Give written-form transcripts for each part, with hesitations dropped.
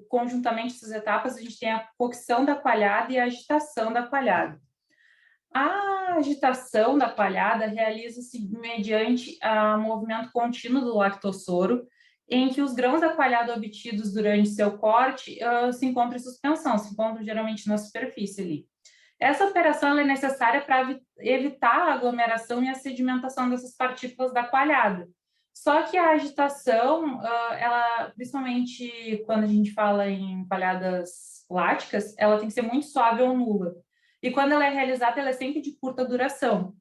conjuntamente essas etapas, a gente tem a cocção da coalhada e a agitação da coalhada. A agitação da coalhada realiza-se mediante o movimento contínuo do lactossoro, em que os grãos da coalhada obtidos durante seu corte se encontram em suspensão, se encontram geralmente na superfície ali. Essa operação é necessária para evitar a aglomeração e a sedimentação dessas partículas da coalhada. Só que a agitação, ela, principalmente quando a gente fala em coalhadas láticas, ela tem que ser muito suave ou nula. E quando ela é realizada, ela é sempre de curta duração.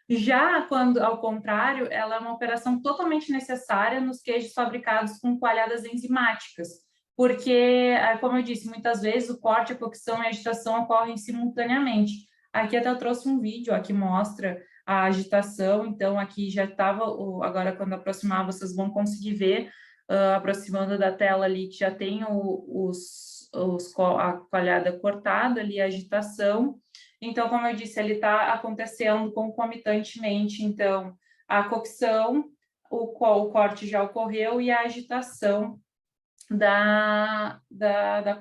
Já quando, ao contrário, ela é uma operação totalmente necessária nos queijos fabricados com coalhadas enzimáticas, porque, como eu disse, muitas vezes o corte, a cocção e a agitação ocorrem simultaneamente. Aqui até eu trouxe um vídeo ó, que mostra a agitação, então aqui já estava, agora quando aproximar vocês vão conseguir ver, aproximando da tela ali, que já tem a coalhada cortada ali, a agitação. Então, como eu disse, ele está acontecendo concomitantemente, então, a cocção, o corte já ocorreu e a agitação da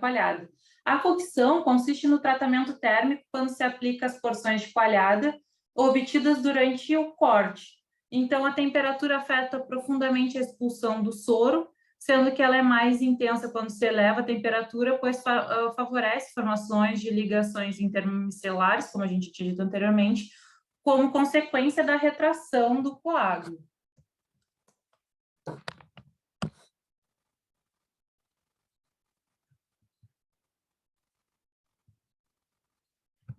coalhada. A cocção consiste no tratamento térmico quando se aplica as porções de coalhada obtidas durante o corte. Então, a temperatura afeta profundamente a expulsão do soro, sendo que ela é mais intensa quando se eleva a temperatura, pois favorece formações de ligações intermicelares, como a gente tinha dito anteriormente, como consequência da retração do coágulo.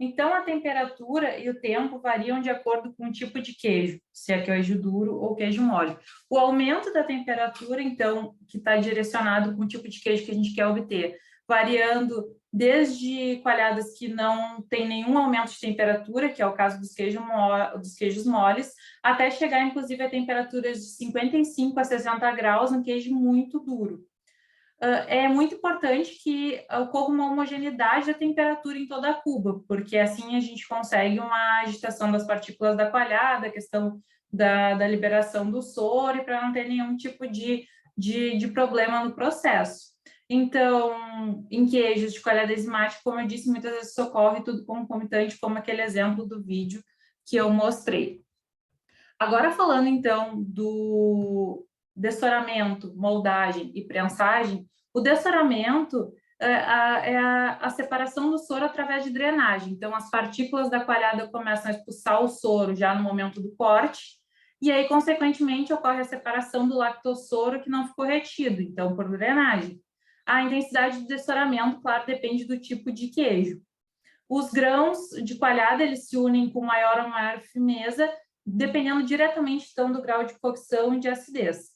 Então, a temperatura e o tempo variam de acordo com o tipo de queijo, se é queijo duro ou queijo mole. O aumento da temperatura, então, que está direcionado com o tipo de queijo que a gente quer obter, variando desde coalhadas que não tem nenhum aumento de temperatura, que é o caso dos queijos moles, até chegar, inclusive, a temperaturas de 55 a 60 graus no queijo muito duro. É muito importante que ocorra uma homogeneidade da temperatura em toda a cuba, porque assim a gente consegue uma agitação das partículas da coalhada, a questão da liberação do soro, e para não ter nenhum tipo de problema no processo. Então, em queijos de coalhada enzimática, como eu disse, muitas vezes socorre tudo concomitante, como aquele exemplo do vídeo que eu mostrei. Agora, falando então do dessoramento, moldagem e prensagem, o dessoramento é a separação do soro através de drenagem. Então, as partículas da coalhada começam a expulsar o soro já no momento do corte, e aí, consequentemente, ocorre a separação do lactossoro que não ficou retido, então, por drenagem. A intensidade do dessoramento, claro, depende do tipo de queijo. Os grãos de coalhada, eles se unem com maior ou maior firmeza, dependendo diretamente, então, do grau de cocção e de acidez.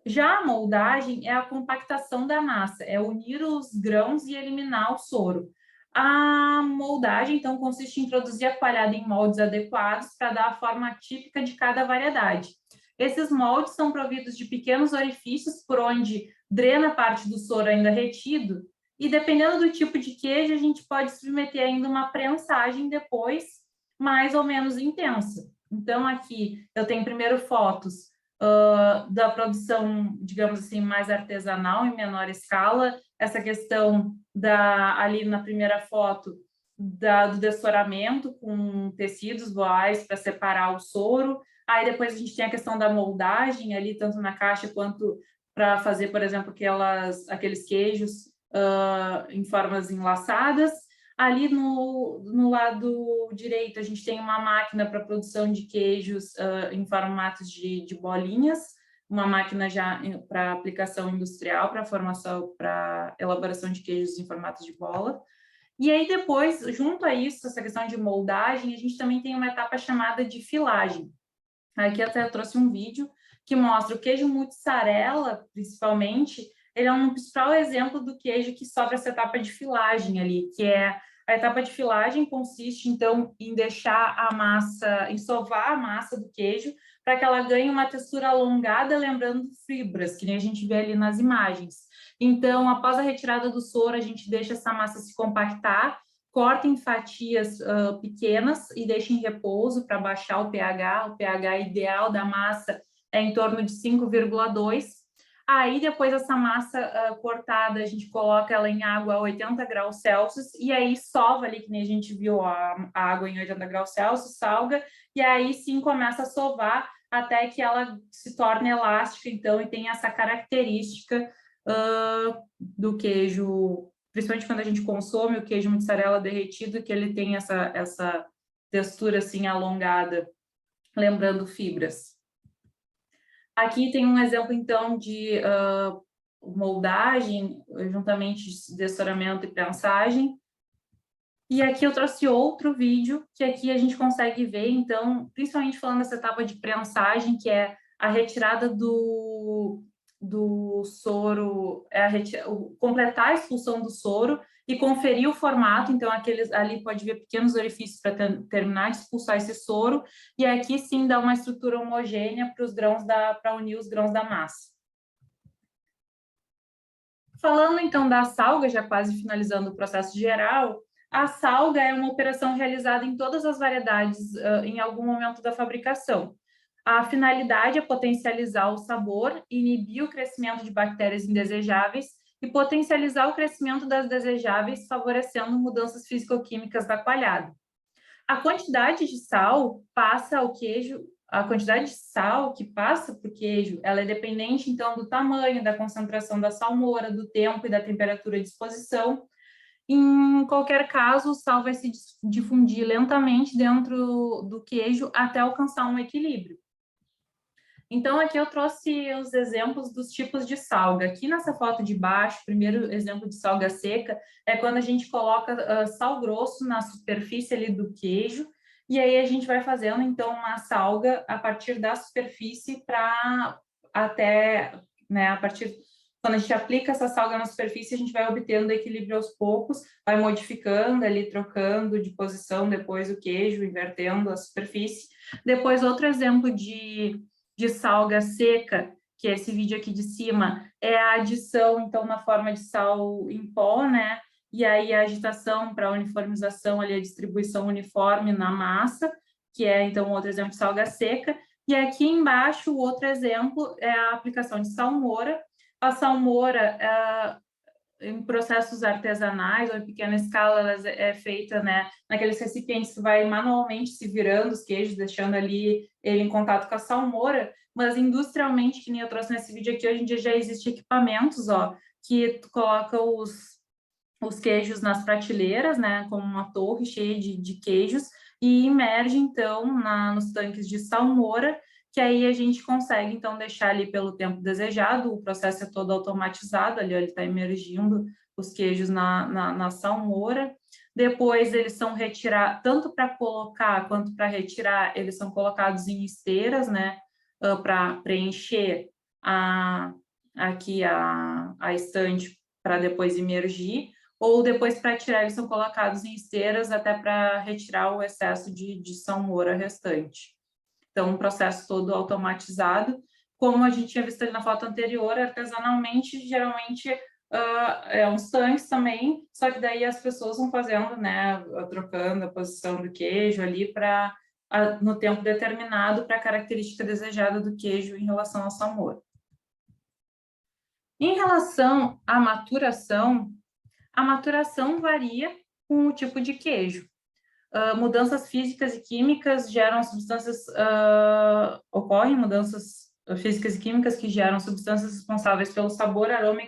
Já a moldagem é a compactação da massa, é unir os grãos e eliminar o soro. A moldagem, então, consiste em introduzir a coalhada em moldes adequados para dar a forma típica de cada variedade. Esses moldes são providos de pequenos orifícios por onde drena parte do soro ainda retido, e dependendo do tipo de queijo, a gente pode submeter ainda uma prensagem depois, mais ou menos intensa. Então, aqui eu tenho primeiro fotos da produção, digamos assim, mais artesanal, em menor escala, essa questão ali na primeira foto, do dessoramento com tecidos voais para separar o soro. Aí depois a gente tem a questão da moldagem ali, tanto na caixa quanto para fazer, por exemplo, aqueles queijos em formas enlaçadas. Ali no lado direito, a gente tem uma máquina para produção de queijos em formatos de bolinhas, uma máquina já para aplicação industrial, para elaboração de queijos em formatos de bola. E aí depois, junto a isso, essa questão de moldagem, a gente também tem uma etapa chamada de filagem. Aqui até eu trouxe um vídeo que mostra o queijo mussarela, principalmente, ele é um principal exemplo do queijo que sofre essa etapa de filagem ali, que é a etapa de filagem consiste, então, em deixar a massa, em sovar a massa do queijo, para que ela ganhe uma textura alongada, lembrando fibras, que nem a gente vê ali nas imagens. Então, após a retirada do soro, a gente deixa essa massa se compactar, corta em fatias pequenas e deixa em repouso para baixar o pH. O pH ideal da massa é em torno de 5,2. Aí, depois essa massa cortada, a gente coloca ela em água a 80 graus Celsius, e aí sova ali, que nem a gente viu a água em 80 graus Celsius, salga, e aí sim começa a sovar até que ela se torne elástica, então, e tem essa característica do queijo, principalmente quando a gente consome o queijo mussarela derretido, que ele tem essa textura assim alongada, lembrando fibras. Aqui tem um exemplo, então, de moldagem, juntamente de dessoramento e prensagem. E aqui eu trouxe outro vídeo, que aqui a gente consegue ver, então, principalmente falando dessa etapa de prensagem, que é a retirada do soro, completar a expulsão do soro e conferir o formato, então aqueles ali pode ver pequenos orifícios para terminar de expulsar esse soro, e aqui sim dá uma estrutura homogênea para os grãos para unir os grãos da massa. Falando então da salga, já quase finalizando o processo geral, a salga é uma operação realizada em todas as variedades em algum momento da fabricação. A finalidade é potencializar o sabor, inibir o crescimento de bactérias indesejáveis e potencializar o crescimento das desejáveis, favorecendo mudanças físico-químicas da coalhada. A quantidade de sal passa ao queijo, a quantidade de sal que passa para o queijo, ela é dependente, então, do tamanho, da concentração da salmoura, do tempo e da temperatura de exposição. Em qualquer caso, o sal vai se difundir lentamente dentro do queijo até alcançar um equilíbrio. Então, aqui eu trouxe os exemplos dos tipos de salga. Aqui nessa foto de baixo, o primeiro exemplo de salga seca é quando a gente coloca sal grosso na superfície ali do queijo, e aí a gente vai fazendo, então, uma salga a partir da superfície para até, né, a partir... Quando a gente aplica essa salga na superfície, a gente vai obtendo equilíbrio aos poucos, vai modificando ali, trocando de posição depois o queijo, invertendo a superfície. Depois, outro exemplo de salga seca, que é esse vídeo aqui de cima, é a adição, então, na forma de sal em pó, né? E aí a agitação para a uniformização, ali, a distribuição uniforme na massa, que é, então, outro exemplo de salga seca. E aqui embaixo, o outro exemplo é a aplicação de salmoura. A salmoura, em processos artesanais ou em pequena escala, ela é feita, né, naqueles recipientes que vai manualmente se virando os queijos, deixando ali ele em contato com a salmoura, mas industrialmente, que nem eu trouxe nesse vídeo aqui, hoje em dia já existem equipamentos, ó, que tu coloca os queijos nas prateleiras, né, como uma torre cheia de queijos, e imerge, então, nos tanques de salmoura, que aí a gente consegue, então, deixar ali pelo tempo desejado, o processo é todo automatizado, ali ó, ele está emergindo os queijos na salmoura. Depois eles são retirados, tanto para colocar quanto para retirar, eles são colocados em esteiras, né, para preencher aqui a estante para depois imergir, ou depois para tirar, eles são colocados em esteiras até para retirar o excesso de salmoura restante. Então, um processo todo automatizado, como a gente tinha visto ali na foto anterior, artesanalmente, geralmente é uns tanques também, só que daí as pessoas vão fazendo, né, trocando a posição do queijo ali para no tempo determinado para a característica desejada do queijo em relação ao sabor. Em relação à maturação, a maturação varia com o tipo de queijo. Mudanças físicas e químicas geram substâncias, ocorrem mudanças físicas e químicas que geram substâncias responsáveis pelo sabor, aroma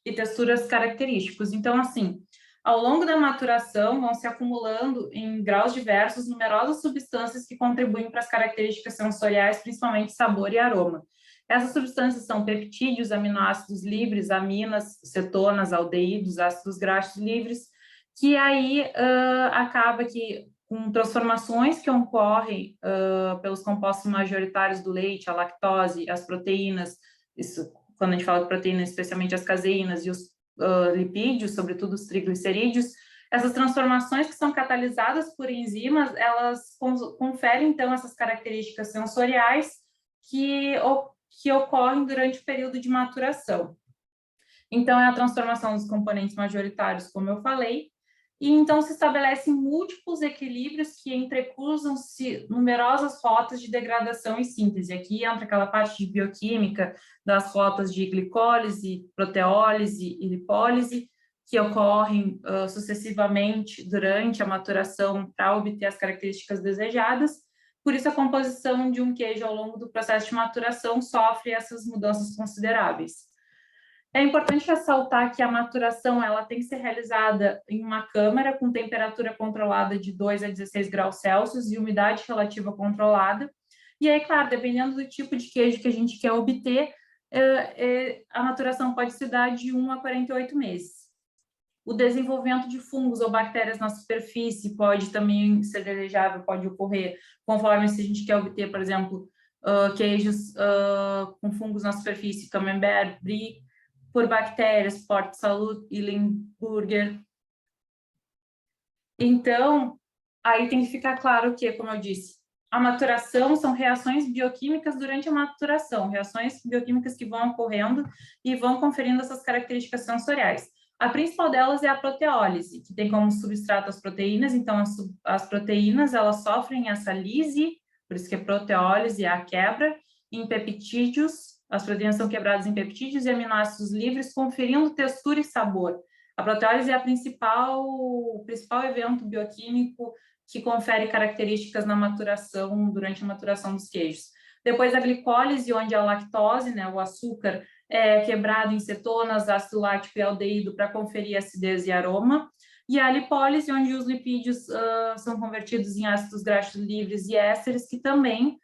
e texturas característicos. Então, assim, ao longo da maturação, vão se acumulando em graus diversos numerosas substâncias que contribuem para as características sensoriais, principalmente sabor e aroma. Essas substâncias são peptídeos, aminoácidos livres, aminas, cetonas, aldeídos, ácidos graxos livres, que aí acaba que com transformações que ocorrem pelos compostos majoritários do leite, a lactose, as proteínas, isso, quando a gente fala de proteínas, especialmente as caseínas e os lipídios, sobretudo os triglicerídeos, essas transformações que são catalisadas por enzimas, elas conferem, então, essas características sensoriais que ocorrem durante o período de maturação. Então, é a transformação dos componentes majoritários, como eu falei, E então se estabelecem múltiplos equilíbrios que entrecruzam-se numerosas rotas de degradação e síntese. Aqui entra aquela parte de bioquímica das rotas de glicólise, proteólise e lipólise, que ocorrem sucessivamente durante a maturação para obter as características desejadas. Por isso, a composição de um queijo ao longo do processo de maturação sofre essas mudanças consideráveis. É importante ressaltar que a maturação ela tem que ser realizada em uma câmara com temperatura controlada de 2 a 16 graus Celsius e umidade relativa controlada. E aí, claro, dependendo do tipo de queijo que a gente quer obter, a maturação pode se dar de 1 a 48 meses. O desenvolvimento de fungos ou bactérias na superfície pode também ser desejável, pode ocorrer conforme se a gente quer obter, por exemplo, queijos com fungos na superfície, camembert, brie, por bactérias, Port Salut e Limburger. Então, aí tem que ficar claro que, como eu disse, a maturação são reações bioquímicas durante a maturação, reações bioquímicas que vão ocorrendo e vão conferindo essas características sensoriais. A principal delas é a proteólise, que tem como substrato as proteínas, então as proteínas elas sofrem essa lise, por isso que é proteólise, é a quebra, em peptídeos, as proteínas são quebradas em peptídeos e aminoácidos livres, conferindo textura e sabor. A proteólise é o principal evento bioquímico que confere características na maturação, durante a maturação dos queijos. Depois a glicólise, onde a lactose, né, o açúcar, é quebrado em cetonas, ácido lático e aldeído para conferir acidez e aroma. E a lipólise, onde os lipídios são convertidos em ácidos graxos livres e ésteres, que também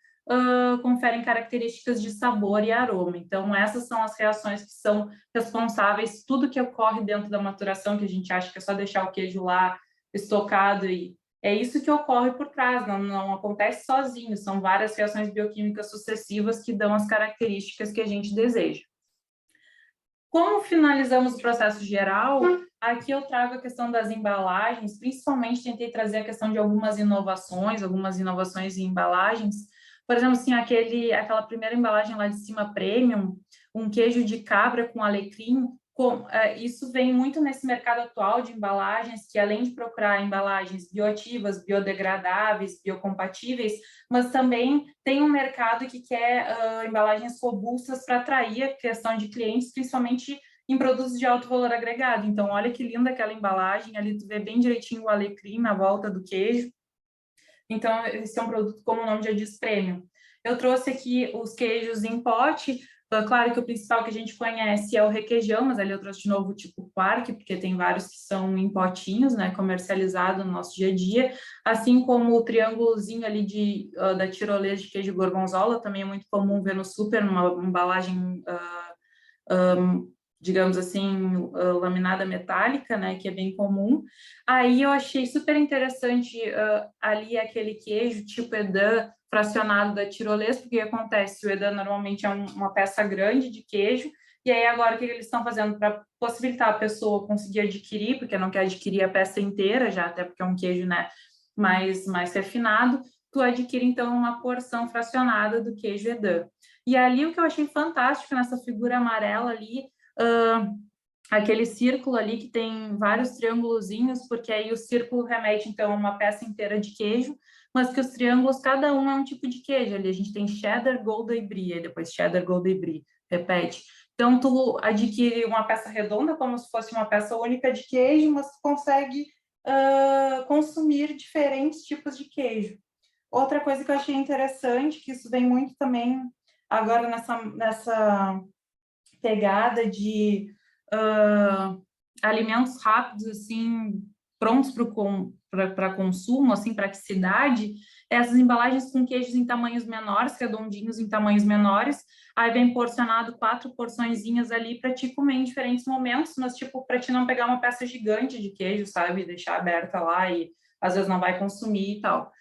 conferem características de sabor e aroma. Então, essas são as reações que são responsáveis, tudo que ocorre dentro da maturação, que a gente acha que é só deixar o queijo lá estocado, e é isso que ocorre por trás, não acontece sozinho, são várias reações bioquímicas sucessivas que dão as características que a gente deseja. Como finalizamos o processo geral, aqui eu trago a questão das embalagens, principalmente tentei trazer a questão de algumas inovações em embalagens. Por exemplo, assim, aquela primeira embalagem lá de cima, premium, um queijo de cabra com alecrim, isso vem muito nesse mercado atual de embalagens, que além de procurar embalagens bioativas, biodegradáveis, biocompatíveis, mas também tem um mercado que quer embalagens robustas para atrair a questão de clientes, principalmente em produtos de alto valor agregado. Então, olha que linda aquela embalagem, ali tu vê bem direitinho o alecrim na volta do queijo. Então, esse é um produto, como o nome já diz, premium. Eu trouxe aqui os queijos em pote. Claro que o principal que a gente conhece é o requeijão, mas ali eu trouxe de novo o tipo Quark, porque tem vários que são em potinhos, né, comercializado no nosso dia a dia, assim como o triângulozinho ali da tirolesa de queijo gorgonzola, também é muito comum ver no super, numa embalagem digamos assim, laminada metálica, né, que é bem comum. Aí eu achei super interessante ali aquele queijo tipo Edam fracionado da tirolesa, porque o que acontece? O Edam normalmente é uma peça grande de queijo, e aí agora o que eles estão fazendo para possibilitar a pessoa conseguir adquirir, porque não quer adquirir a peça inteira já, até porque é um queijo, né, mais refinado, tu adquire então uma porção fracionada do queijo Edam. E ali o que eu achei fantástico nessa figura amarela ali, aquele círculo ali que tem vários triângulozinhos, porque aí o círculo remete então a uma peça inteira de queijo, mas que os triângulos, cada um é um tipo de queijo ali. A gente tem cheddar, gouda e brie, e depois cheddar, gouda e brie, repete. Então, tu adquire uma peça redonda como se fosse uma peça única de queijo, mas tu consegue consumir diferentes tipos de queijo. Outra coisa que eu achei interessante, que isso vem muito também agora nessa pegada de alimentos rápidos, assim, prontos para consumo, assim, praticidade, essas embalagens com queijos em tamanhos menores, redondinhos em tamanhos menores, aí vem porcionado 4 porçõezinhas ali para ti comer em diferentes momentos, mas, tipo, para ti não pegar uma peça gigante de queijo, sabe, deixar aberta lá e às vezes não vai consumir e tal.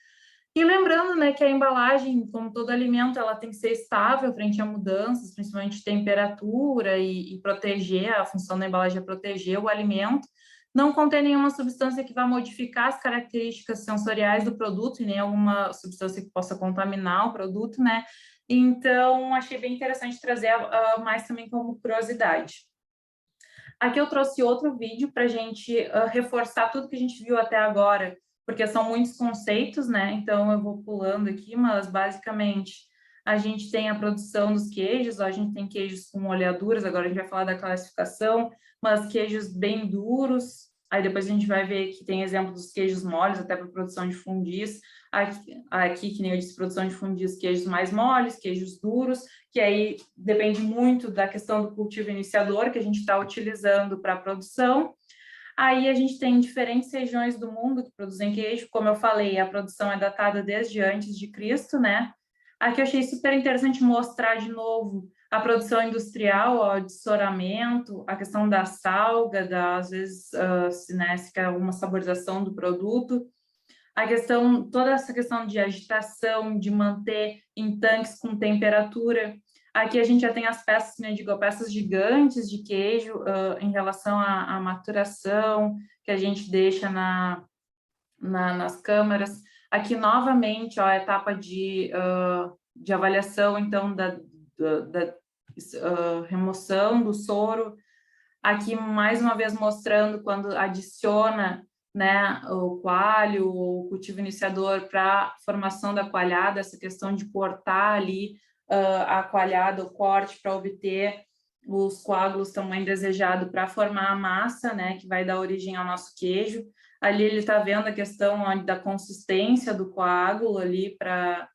E lembrando, né, que a embalagem, como todo alimento, ela tem que ser estável frente a mudanças, principalmente de temperatura e proteger, a função da embalagem é proteger o alimento. Não contém nenhuma substância que vá modificar as características sensoriais do produto e nem alguma substância que possa contaminar o produto, né? Então, achei bem interessante trazer mais também como curiosidade. Aqui eu trouxe outro vídeo para a gente reforçar tudo que a gente viu até agora, porque são muitos conceitos, né? Então eu vou pulando aqui, mas basicamente a gente tem a produção dos queijos, ó, a gente tem queijos com oleaduras, agora a gente vai falar da classificação, mas queijos bem duros, aí depois a gente vai ver que tem exemplo dos queijos moles, até para produção de fondis, aqui, que nem eu disse, produção de fondis, queijos mais moles, queijos duros, que aí depende muito da questão do cultivo iniciador que a gente está utilizando para a produção. Aí a gente tem diferentes regiões do mundo que produzem queijo, como eu falei, a produção é datada desde antes de Cristo, né? Aqui eu achei super interessante mostrar de novo a produção industrial, ó, de dessoramento, a questão da salga, às vezes, né, se quer alguma saborização do produto, a questão, toda essa questão de agitação, de manter em tanques com temperatura. Aqui a gente já tem as peças, né, digo, peças gigantes de queijo em relação à maturação que a gente deixa nas câmaras. Aqui, novamente, ó, a etapa de avaliação, então, da remoção do soro. Aqui, mais uma vez, mostrando quando adiciona, né, o coalho, o cultivo iniciador para a formação da coalhada, essa questão de cortar ali a coalhada, o corte, para obter os coágulos tamanho desejado para formar a massa, né, que vai dar origem ao nosso queijo. Ali ele está vendo a questão da consistência do coágulo ali para,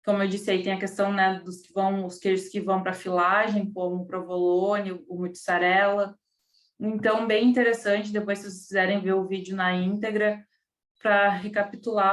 como eu disse, aí tem a questão, né, os queijos que vão para filagem, como o provolone, o mussarela. Então, bem interessante, depois se vocês quiserem ver o vídeo na íntegra, para recapitular